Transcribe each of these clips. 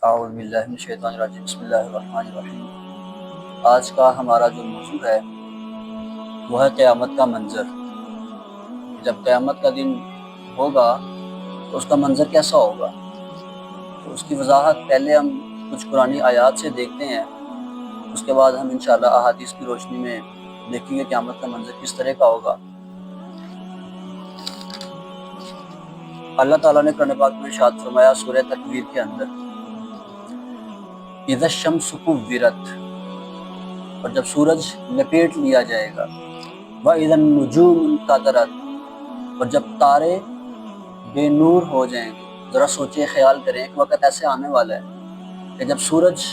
اعوذ باللہ من الشیطان الرجیم بسم اللہ الرحمن الرحیم۔ آج کا ہمارا جو موضوع ہے وہ ہے قیامت کا منظر۔ جب قیامت کا دن ہوگا تو اس کا منظر کیسا ہوگا، تو اس کی وضاحت پہلے ہم کچھ قرآنی آیات سے دیکھتے ہیں، اس کے بعد ہم انشاءاللہ احادیث کی روشنی میں دیکھیں گے قیامت کا منظر کس طرح کا ہوگا۔ اللہ تعالیٰ نے قرآن پاک میں ارشاد فرمایا سورہ تکویر کے اندر، اذا الشمس کورت، اور جب سورج لپیٹ لیا جائے گا، واذا النجوم انکدرت، اور جب تارے بے نور ہو جائیں گے۔ ذرا سوچیں، خیال کریں، ایک وقت ایسے آنے والا ہے کہ جب سورج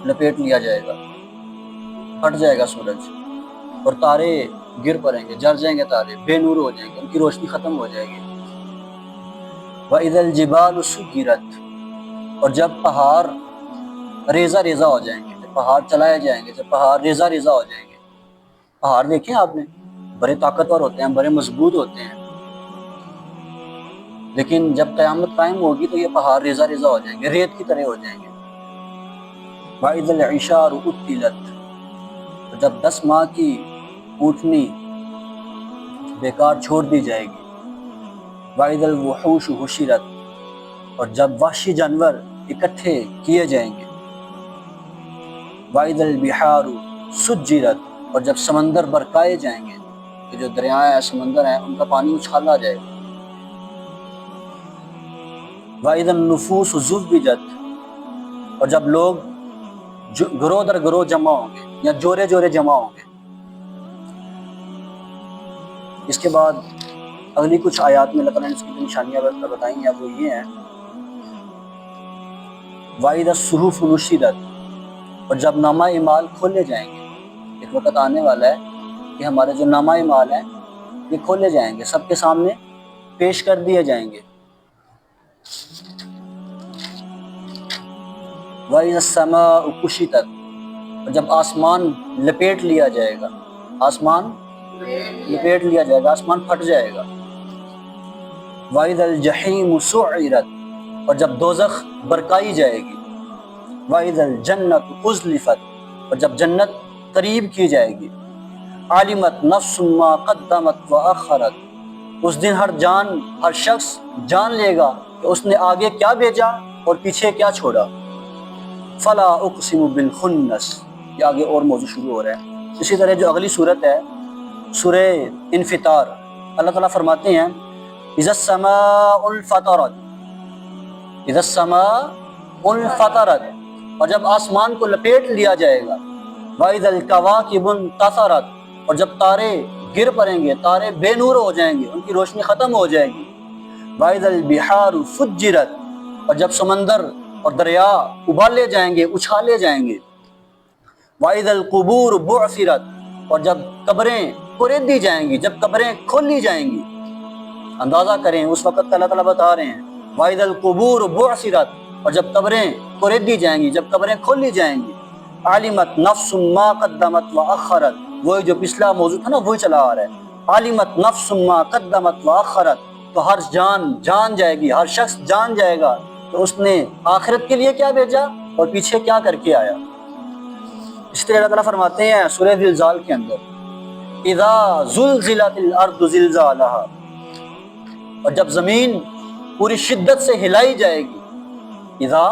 لپیٹ لیا جائے گا، پھٹ جائے گا سورج، اور تارے گر پڑیں گے، جل جائیں گے، تارے بے نور ہو جائیں گے، ان کی روشنی ختم ہو جائے گی۔ وَإِذَا الْجِبَالُ سُيِّرَتْ، اور جب پہاڑ ریزہ ریزہ ہو جائیں گے، جب پہاڑ چلائے جائیں گے، جب پہاڑ ریزہ ریزہ ہو جائیں گے۔ پہاڑ دیکھیں آپ نے، بڑے طاقتور ہوتے ہیں، بڑے مضبوط ہوتے ہیں، لیکن جب قیامت قائم ہوگی تو یہ پہاڑ ریزہ ریزہ ہو جائیں گے، ریت کی طرح ہو جائیں گے۔ وَإِذَا الْعِشَارُ عُطِّلَتْ، اور جب 10 ماہ کی اونٹنی بیکار چھوڑ دی جائے گی۔ وَإِذَا الْوُحُوشُ حُشِرَتْ، اور جب وحشی جانور اکٹھے کیے جائیں گے۔ وَإِذَا الْبِحَارُ سُجِّرَتْ، اور جب سمندر برکائے جائیں گے، کہ جو دریائیں ہیں، سمندر ہیں، ان کا پانی اچھالا جائے گا۔ وَإِذَا النُّفُوسُ زُوِّجَتْ، اور جب لوگ گروہ در گروہ جمع ہوں گے یا جورے جورے جمع ہوں گے۔ اس کے بعد اگلی کچھ آیات میں اللہ تعالیٰ نے اس کی نشانیاں بتائیں ہیں، وہ یہ ہیں، وَإِذَا الصُّحُفُ نُشِرَتْ، اور جب نامہ اعمال کھولے جائیں گے۔ ایک وقت آنے والا ہے کہ ہمارے جو نامہ اعمال ہیں یہ کھولے جائیں گے، سب کے سامنے پیش کر دیے جائیں گے۔ وَإِذَا السَّمَاءُ كُشِطَتْ، اور جب آسمان لپیٹ لیا جائے گا، آسمان لپیٹ لیا جائے گا، آسمان پھٹ جائے گا۔ وَإِذَا الْجَحِيمُ سُعِّرَتْ، اور جب دوزخ برکائی جائے گی۔ وَإِذَا الْجَنَّةُ أُزْلِفَتْ، اور جب جنت قریب کی جائے گی۔ عَلِمَتْ نَفْسٌ مَّا قَدَّمَتْ وَأَخَّرَتْ، اس دن ہر جان، ہر شخص جان لے گا کہ اس نے آگے کیا بھیجا اور پیچھے کیا چھوڑا۔ فَلَا أُقْسِمُ بِالْخُنَّسِ، یہ آگے اور موضوع شروع ہو رہا ہے۔ اسی طرح جو اگلی صورت ہے سورہ انفطار، اللہ تعالیٰ فرماتے ہیں اذا السماء انفطرت، اذا السماء انفطرت، اور جب آسمان کو لپیٹ لیا جائے گا۔ واذا الکواکب انتثرت، اور جب تارے گر پڑیں گے، تارے بے نور ہو جائیں گے، ان کی روشنی ختم ہو جائے گی۔ واذا البحار فجرت، اور جب سمندر اور دریا ابالے جائیں گے، اچھالے جائیں گے۔ واذا القبور بعثرت، اور جب قبریں کھول دی جائیں گی، جب قبریں کھولی جائیں گی۔ اندازہ کریں اس وقت اللہ تعالیٰ بتا رہے ہیں وَإِذَا الْقُبُورُ بُعْثِرَتْ، اور جب قبریں کھول دی جائیں گی، جب قبریں کھولی جائیں گی۔ عَلِمَتْ نَفْسٌ مَّا قَدَّمَتْ وَأَخَّرَتْ، وہی جو پچھلا موضوع تھا نا وہی چلا آ رہا ہے۔ عَلِمَتْ نَفْسٌ مَّا قَدَّمَتْ وَأَخَّرَتْ، تو ہر جان جان جائے گی، ہر شخص جان جائے گا کہ اس نے آخرت کے لیے کیا بھیجا اور پیچھے کیا کر کے آیا۔ اس طرح اللہ تعالیٰ فرماتے ہیں سورہ زلزال کے اندر اذا زلزلت الارض زلزالها، اور جب زمین پوری شدت سے ہلائی جائے گی۔ اذا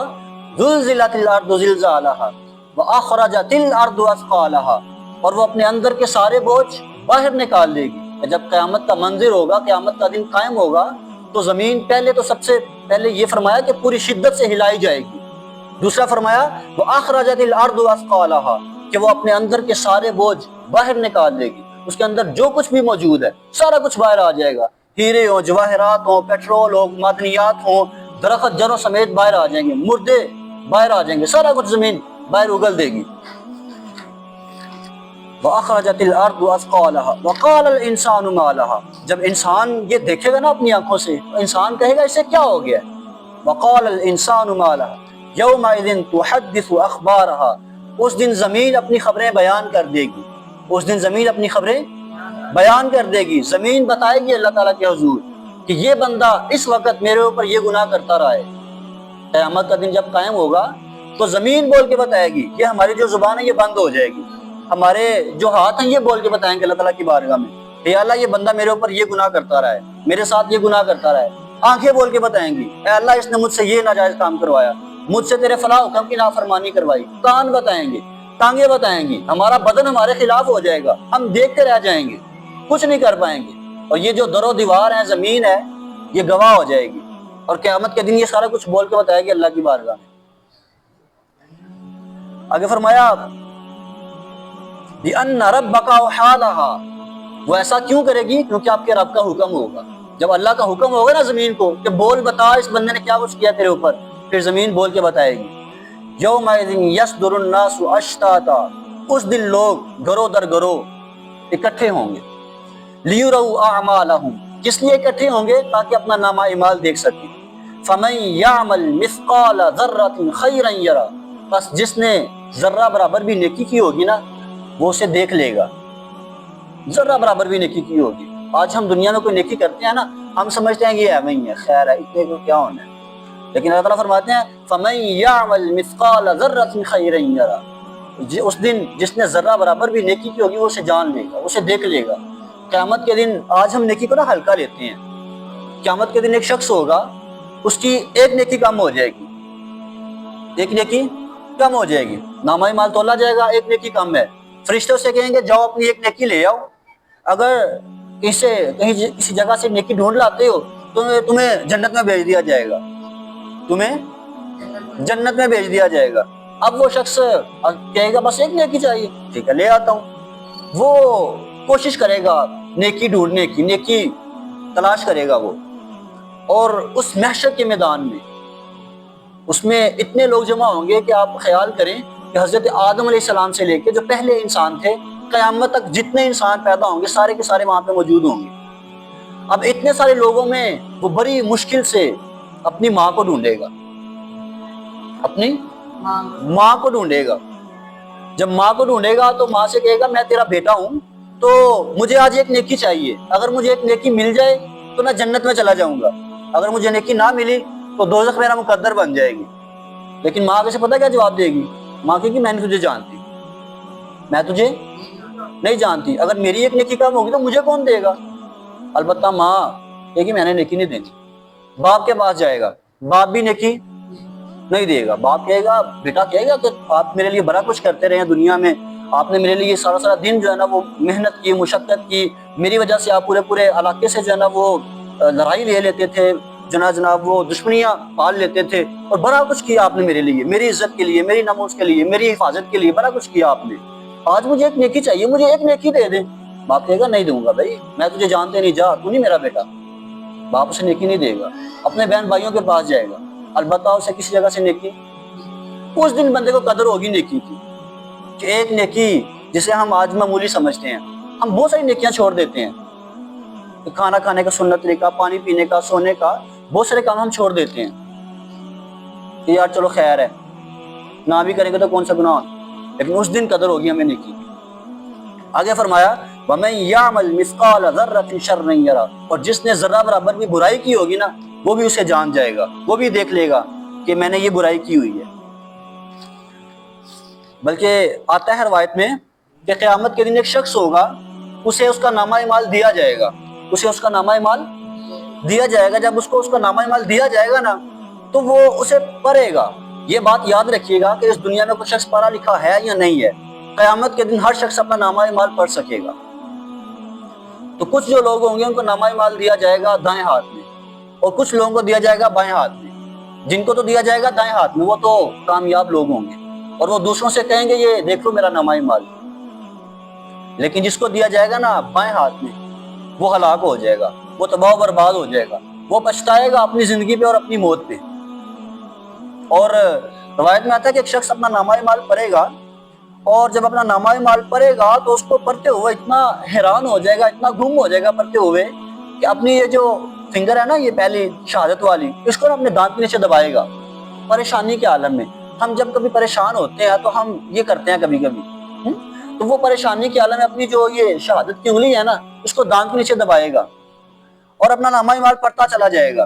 زلزلت الارض زلزالها واخرجت الارض اثقالها، اور وہ اپنے اندر کے سارے بوجھ باہر نکال دے گی۔ جب قیامت کا منظر ہوگا، قیامت کا دن قائم ہوگا، تو زمین پہلے تو سب سے پہلے یہ فرمایا کہ پوری شدت سے ہلائی جائے گی۔ دوسرا فرمایا واخرجت الارض اثقالها، کہ وہ اپنے اندر کے سارے بوجھ باہر نکال دے گی۔ اس کے اندر جو کچھ بھی موجود ہے سارا کچھ باہر آ جائے گا، ہیرے ہوں، جواہرات ہوں، پیٹرول ہو، معدنیات ہوں، درخت جڑوں سمیت باہر آ جائیں گے، مردے باہر آ جائیں گے، سارا کچھ زمین باہر اگل دے گی۔ وَأَخْرَجَتِ الْأَرْضُ أَثْقَالَهَا وَقَالَ الْإِنسَانُ مَا لَهَا، جب انسان یہ دیکھے گا نا اپنی آنکھوں سے، تو انسان کہے گا اسے کیا ہو گیا۔ وَقَالَ الْإِنسَانُ مَا لَهَا يَوْمَئِذٍ تُحَدِّثُ أَخْبَارَهَا، اس دن زمین اپنی خبریں بیان کر دے گی، اس دن زمین اپنی خبریں بیان کر دے گی۔ زمین بتائے گی اللہ تعالیٰ کے حضور کہ یہ بندہ اس وقت میرے اوپر یہ گناہ کرتا رہا ہے، قیامت کا دن جب قائم ہوگا تو زمین بول کے بتائے گی، یہ ہماری جو زبان ہے یہ بند ہو جائے گی، ہمارے جو ہاتھ ہیں یہ بول کے بتائیں گے اللہ تعالیٰ کی بارگاہ میں اے اللہ یہ بندہ میرے اوپر یہ گناہ کرتا رہا ہے، میرے ساتھ یہ گناہ کرتا رہا ہے۔ آنکھیں بول کے بتائیں گی اے اللہ اس نے مجھ سے یہ ناجائز کام کروایا، مجھ سے تیرے فلاں حکم کی نافرمانی کروائی۔ کان بتائیں گے، ٹانگیں بتائیں گی، ہمارا بدن ہمارے خلاف ہو جائے گا، ہم دیکھتے رہ جائیں گے، کچھ نہیں کر پائیں گے، اور یہ جو در و دیوار ہے، زمین ہے، یہ گواہ ہو جائے گی، اور قیامت کے دن یہ سارا کچھ بول کے بتائے گی اللہ کی بارگاہ میں۔ آگے فرمایا بِأَنَّ رَبَّكَ أَوْحَىٰ لَهَا، وہ ایسا کیوں کرے گی؟ کیونکہ آپ کے رب کا حکم ہوگا۔ جب اللہ کا حکم ہوگا نا زمین کو کہ بول بتا اس بندے نے کیا کچھ کیا تیرے اوپر، پھر زمین بول کے بتائے گی۔ یومئذ یصدر الناس اشتاتا، اس دن لوگ گروہ در گروہ اکٹھے ہوں گے، لیروا اعمالہم، کس لیے اکٹھے ہوں گے؟ تاکہ اپنا نامہ اعمال دیکھ سکیں۔ فمن یعمل مثقال ذرۃ خیرا یرا، بس جس نے ذرہ برابر بھی نیکی کی ہوگی نا وہ اسے دیکھ لے گا، ذرہ برابر بھی نیکی کی ہوگی۔ آج ہم دنیا میں کوئی نیکی کرتے ہیں نا، ہم سمجھتے ہیں کہ یہ ایویں ہی ہے، خیر ہے، اتنے کو کیا ہونا ہے، لیکن اللہ تعالیٰ فرماتے ہیں فَمَن يَعْمَلْ مِثْقَالَ ذَرَّةٍ خَيْرًا يَرَى، اس دن جس نے ذرہ برابر بھی نیکی کی ہوگی وہ اسے جان لے گا، اسے دیکھ لے گا۔ قیامت کے دن آج ہم نیکی کو نا ہلکا لیتے ہیں، قیامت کے دن ایک شخص ہوگا، اس کی ایک نیکی کم ہو جائے گی، ایک نیکی کم ہو جائے گی، نامہ اعمال تولا جائے گا، ایک نیکی کم ہے، فرشتے اسے کہیں گے جاؤ اپنی ایک نیکی لے آؤ، اگر کہیں کسی جگہ سے نیکی ڈھونڈ لاتے ہو تو تمہیں جنت میں بھیج دیا جائے گا، تمہیں جنت میں بھیج دیا جائے گا۔ اب وہ شخص کہے گا بس ایک نیکی چاہیے، ٹھیک ہے لے آتا ہوں، وہ کوشش کرے گا نیکی ڈھونڈنے کی، نیکی تلاش کرے گا وہ، اور اس محشر کے میدان میں اس میں اتنے لوگ جمع ہوں گے کہ آپ خیال کریں کہ حضرت آدم علیہ السلام سے لے کے جو پہلے انسان تھے قیامت تک جتنے انسان پیدا ہوں گے سارے کے سارے وہاں پہ موجود ہوں گے۔ اب اتنے سارے لوگوں میں وہ بڑی مشکل سے اپنی ماں کو ڈھونڈے گا، اپنی ماں کو ڈھونڈے گا۔ جب ماں کو ڈھونڈے گا تو ماں سے کہے گا میں تیرا بیٹا ہوں تو مجھے آج ایک نیکی چاہیے، اگر مجھے ایک نیکی مل جائے تو میں جنت میں چلا جاؤں گا، اگر مجھے نیکی نہ ملی تو دوزخ میرا مقدر بن جائے گی۔ لیکن ماں کیسے پتہ کیا جواب دے گی؟ ماں کہے گی میں نہیں تجھے جانتی، میں تجھے نہیں جانتی، اگر میری ایک نیکی کم ہوگی تو مجھے کون دے گا؟ البتہ ماں کہے گی میں نے نیکی نہیں دینی۔ باپ کے پاس جائے گا، باپ بھی نیکی نہیں دے گا، باپ کہے گا بیٹا کہے گا کہ آپ میرے لیے بڑا کچھ کرتے رہے ہیں دنیا میں، آپ نے میرے لیے سارا دن جو ہے نا وہ محنت کی، مشقت کی، میری وجہ سے آپ پورے علاقے سے جو ہے نا وہ لڑائی لے لیتے تھے، جناب وہ دشمنیاں پال لیتے تھے، اور بڑا کچھ کیا آپ نے میرے لیے، میری عزت کے لیے، میری ناموس کے لیے، میری حفاظت کے لیے بڑا کچھ کیا آپ نے، آج مجھے ایک نیکی چاہیے، مجھے ایک نیکی دے دیں۔ باپ کہے گا نہیں دوں گا بھائی، میں تجھے جانتے نہیں، جا تو نہیں میرا بیٹا۔ باپ اسے نیکی نہیں دے گا، اپنے بہن بھائیوں کے پاس جائے گا، البتہ اسے کسی جگہ سے نیکی، اس دن بندے کو قدر ہوگی نیکی کی، کہ ایک نیکی جسے ہم آج معمولی سمجھتے ہیں، ہم بہت ساری نیکیاں چھوڑ دیتے ہیں، کھانا کھانے کا سنت طریقہ، پانی پینے کا، سونے کا، بہت سارے کام ہم چھوڑ دیتے ہیں کہ یار چلو خیر ہے، نہ بھی کریں گے تو کون سا گناہ، لیکن اس دن قدر ہوگی ہمیں نیکی کی۔ آگے فرمایا وَمَن يَعْمَلْ مِثْقَالَ ذَرَّةٍ شَرًّا يَرَى، اور جس نے ذرہ برابر بھی برائی کی ہوگی نا وہ بھی اسے جان جائے گا، وہ بھی دیکھ لے گا کہ میں نے یہ برائی کی ہوئی ہے۔ بلکہ آتا ہے روایت میں کہ قیامت کے دن ایک شخص ہوگا، اسے اس کا نامہ اعمال دیا جائے گا، اسے اس کا نامہ اعمال دیا جائے گا۔ جب اس کو اس کا نامہ اعمال دیا جائے گا نا تو وہ اسے پڑھے گا۔ یہ بات یاد رکھیے گا کہ اس دنیا میں کوئی شخص پڑھا لکھا ہے یا نہیں ہے، قیامت کے دن ہر شخص اپنا نامہ اعمال پڑھ سکے گا۔ تو کچھ جو لوگ ہوں گے ان کو نامہ اعمال دیا جائے گا دائیں ہاتھ میں، اور کچھ لوگوں کو دیا جائے گا بائیں ہاتھ میں۔ جن کو تو دیا جائے گا دائیں ہاتھ میں وہ تو کامیاب لوگ ہوں گے، اور وہ دوسروں سے کہیں گے یہ دیکھ لو میرا نامہ اعمال۔ لیکن جس کو دیا جائے گا نا بائیں ہاتھ میں وہ ہلاک ہو جائے گا، وہ تباہ و برباد ہو جائے گا، وہ پچھتائے گا اپنی زندگی پہ اور اپنی موت پہ۔ اور روایت میں آتا ہے کہ ایک شخص اپنا نامہ اعمال پڑھے گا، اور جب اپنا نامہ اعمال پڑھے گا تو اس کو پڑھتے ہوئے اتنا حیران ہو جائے گا، اتنا گم ہو جائے گا پڑھتے ہوئے کہ اپنی یہ جو فنگر ہے نا یہ پہلی شہادت والی، اس کو نا اپنے دانت کے نیچے دبائے گا پریشانی کے عالم میں۔ ہم جب کبھی پریشان ہوتے ہیں تو ہم یہ کرتے ہیں کبھی کبھی، تو وہ پریشانی کے عالم میں اپنی جو یہ شہادت کی انگلی ہے نا اس کو دانت کے نیچے دبائے گا اور اپنا نامہ اعمال پڑھتا چلا جائے گا۔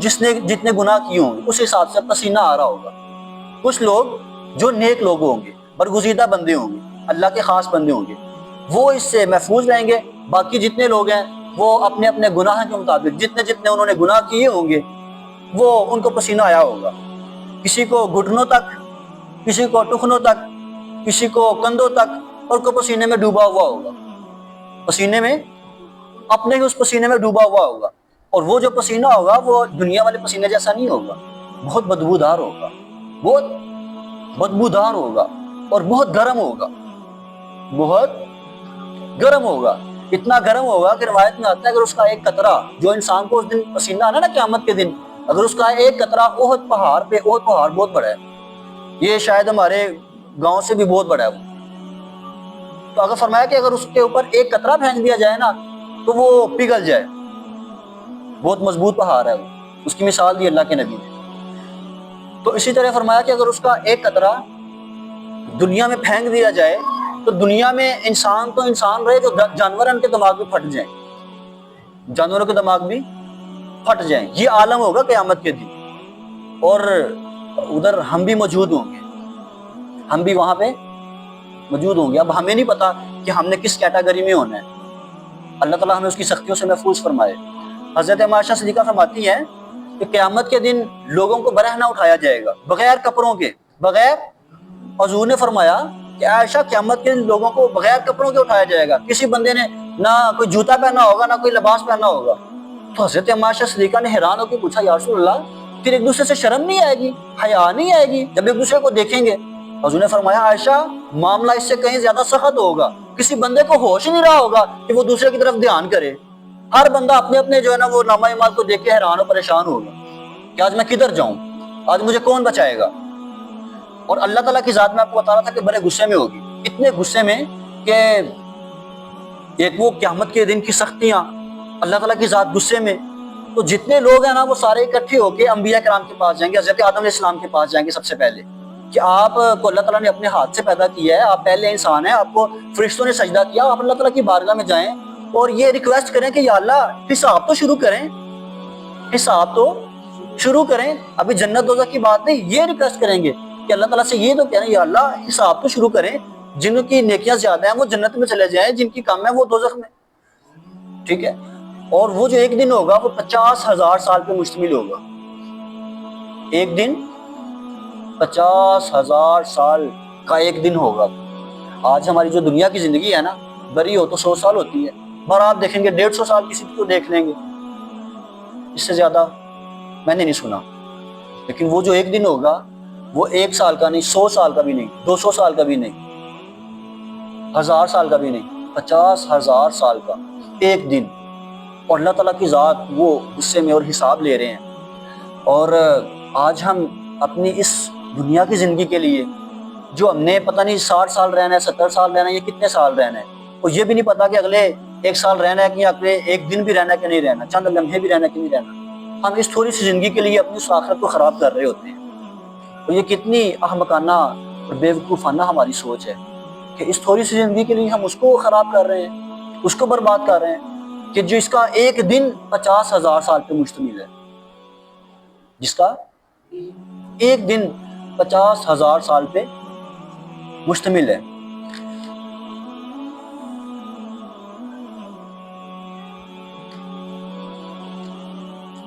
جس نے جتنے گناہ کیے ہوں گے اس حساب سے پسینہ آ رہا ہوگا. کچھ لوگ جو نیک لوگ ہوں گے، برگزیدہ بندے ہوں گے، اللہ کے خاص بندے ہوں گے، وہ اس سے محفوظ رہیں گے. باقی جتنے لوگ ہیں وہ اپنے اپنے گناہ کے مطابق جتنے جتنے انہوں نے گناہ کیے ہوں گے وہ ان کو پسینہ آیا ہوگا. کسی کو گھٹنوں تک، کسی کو ٹخنوں تک، کسی کو کندھوں تک، اور کو پسینے میں ڈوبا ہوا ہوگا. پسینے میں، اپنے ہی اس پسینے میں ڈوبا ہوا ہوگا. اور وہ جو پسینہ ہوگا وہ دنیا والے پسینے جیسا نہیں ہوگا، بہت بدبودار ہوگا، بہت بدبودار ہوگا اور بہت گرم ہوگا. بہت گرم ہوگا، اتنا گرم ہوگا کہ روایت میں آتا ہے اگر اس کا ایک قطرہ، جو انسان کو اس دن پسینہ آنا نا قیامت کے دن، اگر اس کا ایک قطرہ احد پہاڑ پہ، احد پہاڑ بہت بڑا ہے، یہ شاید ہمارے گاؤں سے بھی بہت بڑا ہے وہ، تو اگر فرمایا کہ اگر اس کے اوپر ایک قطرہ پھینک دیا جائے نا تو وہ پگھل جائے. بہت مضبوط پہاڑ ہے وہ، اس کی مثال دی اللہ کے نبی نے. تو اسی طرح فرمایا کہ اگر اس کا ایک قطرہ دنیا میں پھینک دیا جائے تو دنیا میں انسان تو انسان رہے، جو جانور ان کے دماغ بھی پھٹ جائیں، جانوروں کے دماغ بھی پھٹ جائیں. یہ عالم ہوگا قیامت کے دن. اور ادھر ہم بھی موجود ہوں گے، ہم بھی وہاں پہ موجود ہوں گے. اب ہمیں نہیں پتا کہ ہم نے کس کیٹیگری میں ہونا ہے. اللہ تعالیٰ ہمیں اس کی سختیوں سے محفوظ فرمائے. حضرت عائشہ صدیقہ فرماتی ہیں کہ قیامت کے دن لوگوں کو برہنہ اٹھایا جائے گا بغیر کپڑوں کے، بغیر. حضور نے فرمایا کہ عائشہ قیامت کے دن لوگوں کو بغیر کپڑوں کے اٹھایا جائے گا. کسی بندے نے نہ کوئی جوتا پہنا ہوگا، نہ کوئی لباس پہنا ہوگا. تو حضرت عائشہ صدیقہ نے حیران ہو کے پوچھا، یا رسول اللہ پھر ایک دوسرے سے شرم نہیں آئے گی، حیا نہیں آئے گی جب ایک دوسرے کو دیکھیں گے؟ حضور نے فرمایا عائشہ معاملہ اس سے کہیں زیادہ سخت ہوگا. کسی بندے کو ہوش ہی نہیں رہا ہوگا کہ وہ دوسرے کی طرف دھیان کرے. ہر بندہ اپنے اپنے جو ہے نا وہ نامہ اعمال کو دیکھ کے حیران و پریشان ہوگا کہ آج میں کدھر جاؤں، آج مجھے کون بچائے گا. اور اللہ تعالیٰ کی ذات میں آپ کو بتا رہا تھا کہ بڑے غصے میں ہوگی، اتنے غصے میں کہ ایک وہ قیامت کے دن کی سختیاں، اللہ تعالیٰ کی ذات غصے میں. تو جتنے لوگ ہیں نا وہ سارے اکٹھے ہو کے انبیاء کرام کے پاس جائیں گے، حضرت آدم علیہ السلام کے پاس جائیں گے سب سے پہلے کہ آپ کو اللہ تعالیٰ نے اپنے ہاتھ سے پیدا کیا ہے، آپ پہلے انسان ہیں، آپ کو فرشتوں نے سجدہ کیا. آپ اللہ تعالیٰ کی بارگاہ میں جائیں اور یہ ریکویسٹ کریں کہ یا اللہ حساب تو شروع کریں، حساب تو شروع کریں. ابھی جنت دوزخ کی بات نہیں، یہ ریکویسٹ کریں گے کہ اللہ تعالیٰ سے یہ تو کہہ رہے ہیں یا اللہ حساب تو شروع کریں. جن کی نیکیاں زیادہ ہیں وہ جنت میں چلے جائیں، جن کی کم ہے وہ دوزخ میں. ٹھیک ہے. اور وہ جو ایک دن ہوگا وہ 50,000 سال پہ مشتمل ہوگا. ایک دن 50,000 سال کا ایک دن ہوگا. آج ہماری جو دنیا کی زندگی ہے نا بری ہو تو 100 سال ہوتی ہے، اور آپ دیکھیں گے 150 سال کسی کو دیکھ لیں گے، اس سے زیادہ میں نے نہیں سنا. لیکن وہ جو ایک دن ہوگا وہ 1 سال کا نہیں، 100 سال کا بھی نہیں، 200 سال کا بھی نہیں، 1000 سال کا بھی نہیں، 50,000 سال کا ایک دن. اور اللہ تعالیٰ کی ذات وہ غصے میں اور حساب لے رہے ہیں. اور آج ہم اپنی اس دنیا کی زندگی کے لیے جو ہم نے پتہ نہیں 60 سال رہنا ہے، 70 سال رہنا ہے، یہ کتنے سال رہنا ہے، اور یہ بھی نہیں پتا کہ اگلے 1 سال رہنا ہے کہ اگلے 1 دن بھی رہنا ہے کہ نہیں رہنا، چند لمحے بھی رہنا ہے کہ نہیں رہنا. ہم اس تھوڑی سی زندگی کے لیے اپنی اس آخرت کو خراب کر رہے ہوتے ہیں. اور یہ کتنی احمقانہ اور بیوقوفانہ ہماری سوچ ہے کہ اس تھوڑی سی زندگی کے لیے ہم اس کو خراب کر رہے ہیں، اس کو برباد کر رہے ہیں کہ جو اس کا ایک دن 50,000 سال پہ مشتمل ہے، جس کا ایک دن 50,000 سال پہ مشتمل ہے.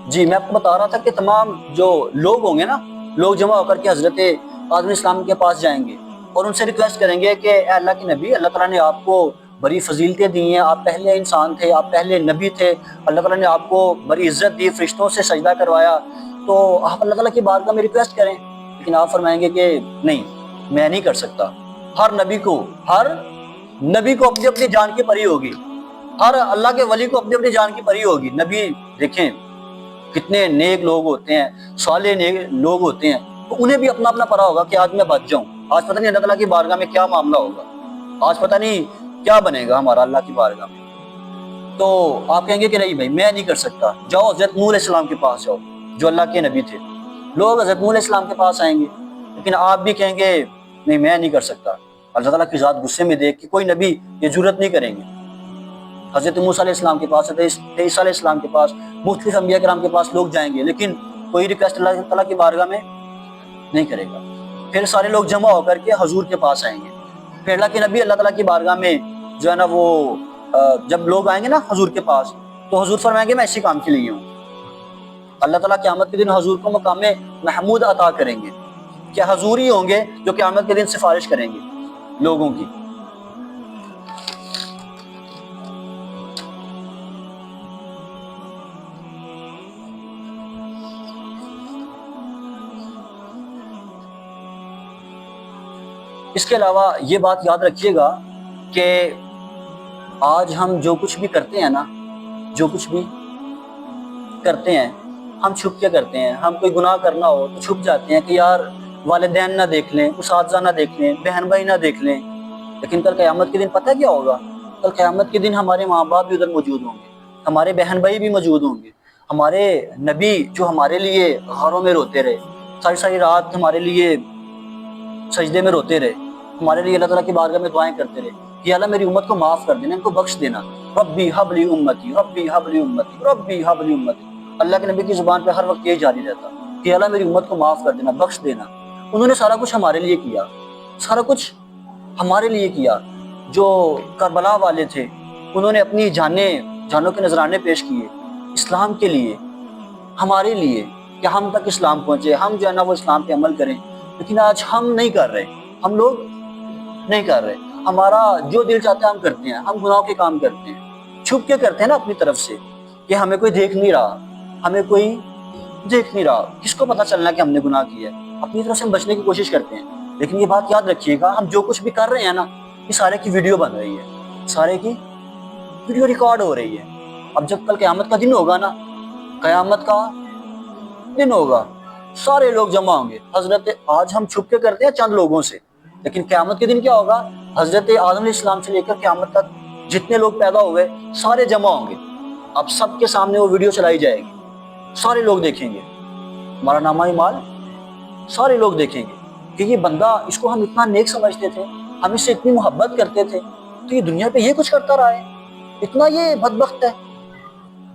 جی میں آپ کو بتا رہا تھا کہ تمام جو لوگ ہوں گے نا، لوگ جمع ہو کر کے حضرت آدم علیہ السلام کے پاس جائیں گے اور ان سے ریکویسٹ کریں گے کہ اے اللہ کے نبی، اللہ تعالیٰ نے آپ کو بڑی فضیلتیں دی ہیں، آپ پہلے انسان تھے، آپ پہلے نبی تھے، اللہ تعالیٰ نے آپ کو بڑی عزت دی، فرشتوں سے سجدہ کروایا، تو آپ اللہ تعالیٰ کی بارگاہ میں ریکویسٹ کریں. لیکن آپ فرمائیں گے کہ نہیں، میں نہیں کر سکتا. ہر نبی کو اپنی اپنی جان کی پری ہوگی، ہر اللہ کے ولی کو اپنی اپنی جان کی پری ہوگی. نبی دیکھیں کتنے نیک لوگ ہوتے ہیں، صالح نیک لوگ ہوتے ہیں، تو انہیں بھی اپنا اپنا پڑا ہوگا کہ آج میں بچ جاؤں. آج پتہ نہیں اللہ تعالیٰ کی بارگاہ میں کیا معاملہ ہوگا، آج پتہ نہیں کیا بنے گا ہمارا اللہ کی بارگاہ میں. تو آپ کہیں گے کہ نہیں بھائی میں نہیں کر سکتا. جاؤ حضرت نوح علیہ السلام کے پاس جاؤ جو اللہ کے نبی تھے. لوگ حضرت نوح علیہ السلام کے پاس آئیں گے، لیکن آپ بھی کہیں گے نہیں میں نہیں کر سکتا. اللہ تعالیٰ کی ذات غصے میں دیکھ کے کوئی نبی یہ جرت نہیں کریں گے. حضرت موسیٰ علیہ السلام کے پاس، حضرت عیسیٰ علیہ السلام کے پاس، مختلف انبیاء کرام کے پاس لوگ جائیں گے، لیکن کوئی ریکویسٹ اللہ تعالیٰ کی بارگاہ میں نہیں کرے گا۔ پھر سارے لوگ جمع ہو کر کے حضور کے پاس آئیں گے، پھر اللہ کے نبی اللہ تعالیٰ کی بارگاہ میں جو ہے نا وہ جب لوگ آئیں گے نا حضور کے پاس، تو حضور فرمائیں گے میں اسی کام کے لیے ہوں۔ اللہ تعالیٰ قیامت کے دن حضور کو مقام محمود عطا کریں گے کہ حضور ہی ہوں گے جو قیامت کے دن سفارش کریں گے لوگوں کی۔ اس کے علاوہ یہ بات یاد رکھیے گا کہ آج ہم جو کچھ بھی کرتے ہیں نا، جو کچھ بھی کرتے ہیں ہم چھپ کے کرتے ہیں۔ ہم کوئی گناہ کرنا ہو تو چھپ جاتے ہیں کہ یار والدین نہ دیکھ لیں، اساتذہ نہ دیکھ لیں، بہن بھائی نہ دیکھ لیں، لیکن کل قیامت کے دن پتہ کیا ہوگا؟ کل قیامت کے دن ہمارے ماں باپ بھی ادھر موجود ہوں گے، ہمارے بہن بھائی بھی موجود ہوں گے، ہمارے نبی جو ہمارے لیے غاروں میں روتے رہے، ساری ساری رات ہمارے لیے سجدے میں روتے رہے، ہمارے لیے اللہ تعالیٰ کی بارگاہ میں دعائیں کرتے رہے کہ اللہ میری امت کو معاف کر دینا، ان کو بخش دینا، ربی حب لی امتی، ربی حب لی امتی، ربی حب لی امتی۔ اللہ کے نبی کی زبان پہ ہر وقت یہ جاری رہتا کہ اللہ میری امت کو معاف کر دینا، بخش دینا۔ انہوں نے سارا کچھ ہمارے لیے کیا، سارا کچھ ہمارے لیے کیا۔ جو کربلا والے تھے انہوں نے اپنی جانوں کے نذرانے پیش کیے اسلام کے لیے، ہمارے لیے کہ ہم تک اسلام پہنچے، ہم جو ہے نا وہ اسلام پہ عمل کریں، لیکن آج ہم نہیں کر رہے، ہم لوگ نہیں کر رہے۔ ہمارا جو دل چاہتا ہے ہم کرتے ہیں، ہم گناہوں کے کام کرتے ہیں، چھپ کے کرتے ہیں نا اپنی طرف سے کہ ہمیں کوئی دیکھ نہیں رہا، ہمیں کوئی دیکھ نہیں رہا، کس کو پتہ چلنا کہ ہم نے گناہ کیا ہے، اپنی طرف سے ہم بچنے کی کوشش کرتے ہیں۔ لیکن یہ بات یاد رکھیے گا، ہم جو کچھ بھی کر رہے ہیں نا یہ سارے کی ویڈیو بن رہی ہے، سارے کی ویڈیو ریکارڈ ہو رہی ہے۔ اب جب کل قیامت کا دن ہوگا نا، قیامت کا دن ہوگا، سارے لوگ جمع ہوں گے۔ حضرت آج ہم چھپ کے کرتے ہیں چند لوگوں سے، لیکن قیامت کے دن کیا ہوگا؟ حضرت آدم علیہ السلام سے لے کر قیامت تک جتنے لوگ پیدا ہوئے سارے جمع ہوں گے۔ اب سب کے سامنے وہ ویڈیو چلائی جائے گی، سارے لوگ دیکھیں گے، ہمارا نامہ اعمال سارے لوگ دیکھیں گے کہ یہ بندہ، اس کو ہم اتنا نیک سمجھتے تھے، ہم اس سے اتنی محبت کرتے تھے، تو یہ دنیا پہ یہ کچھ کرتا رہا ہے، اتنا یہ بدبخت ہے۔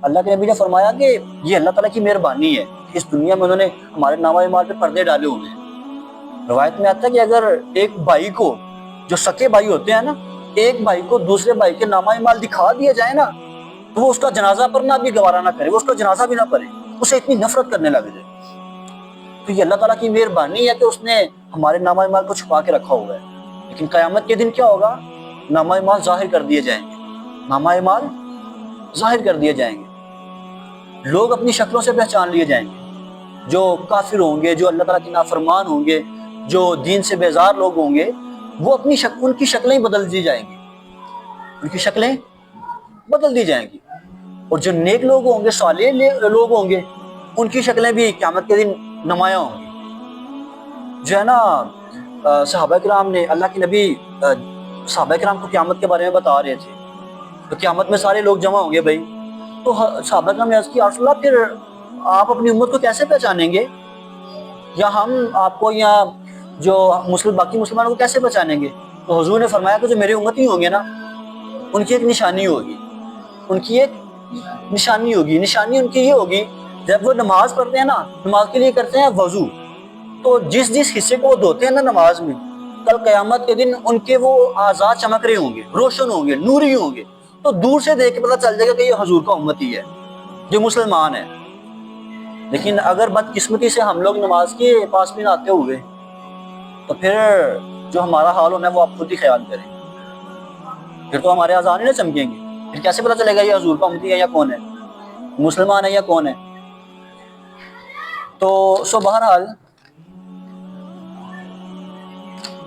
اللہ کے نبی نے فرمایا کہ یہ اللہ تعالیٰ کی مہربانی ہے، اس دنیا میں انہوں نے ہمارے نامہ اعمال پہ پردے ڈالے ہوئے ہیں۔ روایت میں آتا ہے کہ اگر ایک بھائی کو، جو سکے بھائی ہوتے ہیں نا، ایک بھائی کو دوسرے بھائی کے نامہ اعمال دکھا دیا جائے نا تو وہ اس کا جنازہ پڑھنا بھی گوارا نہ کرے، وہ اس کا جنازہ بھی نہ پڑھے، اسے اتنی نفرت کرنے لگ جائے۔ تو یہ اللہ تعالیٰ کی مہربانی ہے کہ اس نے ہمارے نامہ اعمال کو چھپا کے رکھا ہوا ہے۔ لیکن قیامت کے دن کیا ہوگا؟ نامہ اعمال ظاہر کر دیے جائیں گے، نامہ اعمال ظاہر کر دیے جائیں گے، لوگ اپنی شکلوں سے پہچان لیے جائیں گے۔ جو کافر ہوں گے، جو اللہ تعالیٰ کے نافرمان ہوں گے، جو دین سے بیزار لوگ ہوں گے، وہ اپنی ان کی شکلیں بدل دی جائیں گی، ان کی شکلیں بدل دی جائیں گی۔ اور جو نیک لوگ ہوں گے، صالح لوگ ہوں گے، ان کی شکلیں بھی قیامت کے دن نمایاں ہوں گی۔ جو ہے نا صحابہ کرام نے، اللہ کے نبی صحابہ کرام کو قیامت کے بارے میں بتا رہے تھے، تو قیامت میں سارے لوگ جمع ہوں گے بھائی، تو صحابہ کرام نے عرض کی یا رسول اللہ پھر آپ اپنی امت کو کیسے پہچانیں گے، یا ہم آپ کو، یا جو باقی مسلمانوں کو کیسے پہچانیں گے؟ تو حضور نے فرمایا کہ جو میرے امتی ہوں گے نا ان کی ایک نشانی ہوگی، ان کی ایک نشانی ہوگی، نشانی ان کی یہ ہوگی جب وہ نماز پڑھتے ہیں نا، نماز کے لیے کرتے ہیں وضو، تو جس حصے کو وہ دھوتے ہیں نا نماز میں، کل قیامت کے دن ان کے وہ اعضاء چمک رہے ہوں گے، روشن ہوں گے، نوری ہوں گے، تو دور سے دیکھ کے پتہ چل جائے گا کہ یہ حضور کا امتی ہے جو مسلمان ہے۔ لیکن اگر بدقسمتی سے ہم لوگ نماز کے پاس بھی نہ آتے ہوئے، تو پھر جو ہمارا حال ہونا ہے وہ آپ خود ہی خیال کریں، پھر تو ہمارے اعضاء نہیں چمکیں گے، پھر کیسے پتہ چلے گا یہ حضور کا امتی ہے یا کون ہے، مسلمان ہے یا کون ہے؟ تو بہرحال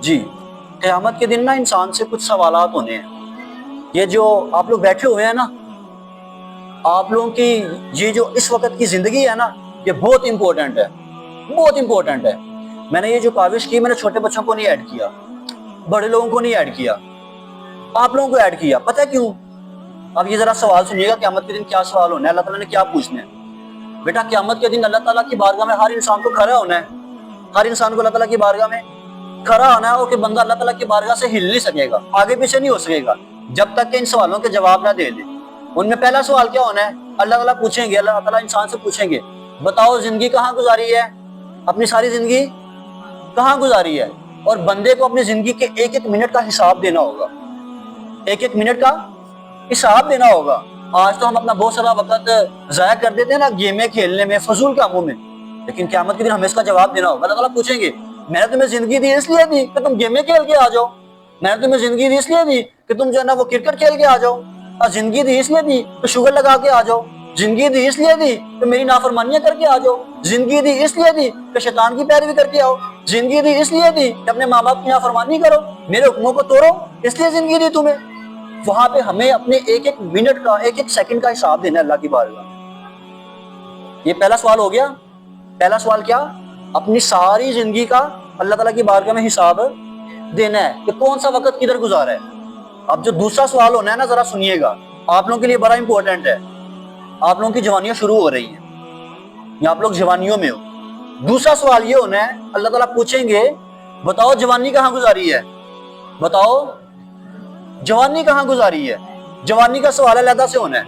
جی، قیامت کے دن نا انسان سے کچھ سوالات ہونے ہیں۔ یہ جو آپ لوگ بیٹھے ہوئے ہیں نا، آپ لوگوں کی یہ جو اس وقت کی زندگی ہے نا، یہ بہت امپورٹنٹ ہے، بہت امپورٹنٹ ہے۔ میں نے یہ جو کاوش کی، میں نے چھوٹے بچوں کو نہیں ایڈ کیا، بڑے لوگوں کو نہیں ایڈ کیا، آپ لوگوں کو ایڈ کیا۔ پتہ ہے کیوں؟ اب یہ ذرا سوال سنیے گا، قیامت کے دن کیا سوال ہونا ہے، اللہ تعالیٰ نے کیا پوچھنا ہے۔ بیٹا قیامت کے دن اللہ تعالیٰ کی بارگاہ میں ہر انسان کو کھڑا ہونا ہے، ہر انسان کو اللہ تعالیٰ کی بارگاہ میں کھڑا ہونا ہے، اور کہ بندہ اللہ تعالیٰ کی بارگاہ سے ہل نہیں سکے گا، آگے پیچھے نہیں ہو سکے گا جب تک کہ ان سوالوں کے جواب نہ دے دے۔ ان میں پہلا سوال کیا ہونا ہے؟ اللہ تعالیٰ پوچھیں گے، اللہ تعالیٰ انسان سے پوچھیں گے بتاؤ زندگی کہاں گزاری ہے، اپنی ساری زندگی کہاں گزاری ہے؟ اور بندے کو اپنی زندگی کے ایک ایک منٹ کا حساب دینا ہوگا، ایک ایک منٹ کا حساب دینا ہوگا۔ آج تو ہم اپنا بہت سارا وقت ضائع کر دیتے ہیں نا گیمیں کھیلنے میں، فضول کاموں میں، لیکن قیامت کے دن ہمیں اس کا جواب دینا ہوگا۔ اللہ تعالیٰ پوچھیں گے میں نے تمہیں زندگی دی اس لیے دی کہ تم گیمیں کھیل کے آ جاؤ، میں نے تمہیں زندگی دی اس لیے دی کہ تم جو ہے نا وہ کرکٹ کھیل کے آ جاؤ، اور زندگی دی اس لیے دی کہ شوگر لگا کے آ جاؤ، زندگی دی اس لیے دی کہ میری نافرمانیاں کر کے آ جاؤ، زندگی دی اس لیے دی کہ شیطان کی پیروی کر کے آؤ، زندگی دی اس لیے دی کہ اپنے ماں باپ کی نافرمانی کرو، میرے حکموں کو توڑو، اس لیے زندگی دی تمہیں۔ وہاں پہ ہمیں اپنے ایک ایک منٹ کا، ایک ایک سیکنڈ کا حساب دینا ہے اللہ کی بارگاہ۔ یہ پہلا سوال ہو گیا۔ پہلا سوال کیا؟ اپنی ساری زندگی کا اللہ تعالیٰ کی بارگاہ میں حساب دینا ہے کہ کون سا وقت کدھر گزارا ہے۔ اب جو دوسرا سوال ہونا ہے نا، ذرا سنیے گا، آپ لوگوں کے لیے بڑا امپورٹنٹ ہے۔ آپ لوگوں کی جوانیاں شروع ہو رہی ہیں یا آپ لوگ جوانیوں میں ہو۔ دوسرا سوال یہ ہونا ہے، اللہ تعالیٰ پوچھیں گے بتاؤ جوانی کہاں گزاری ہے، بتاؤ جوانی کہاں گزاری ہے۔ جوانی کا سوال علیحدہ سے ہونا ہے،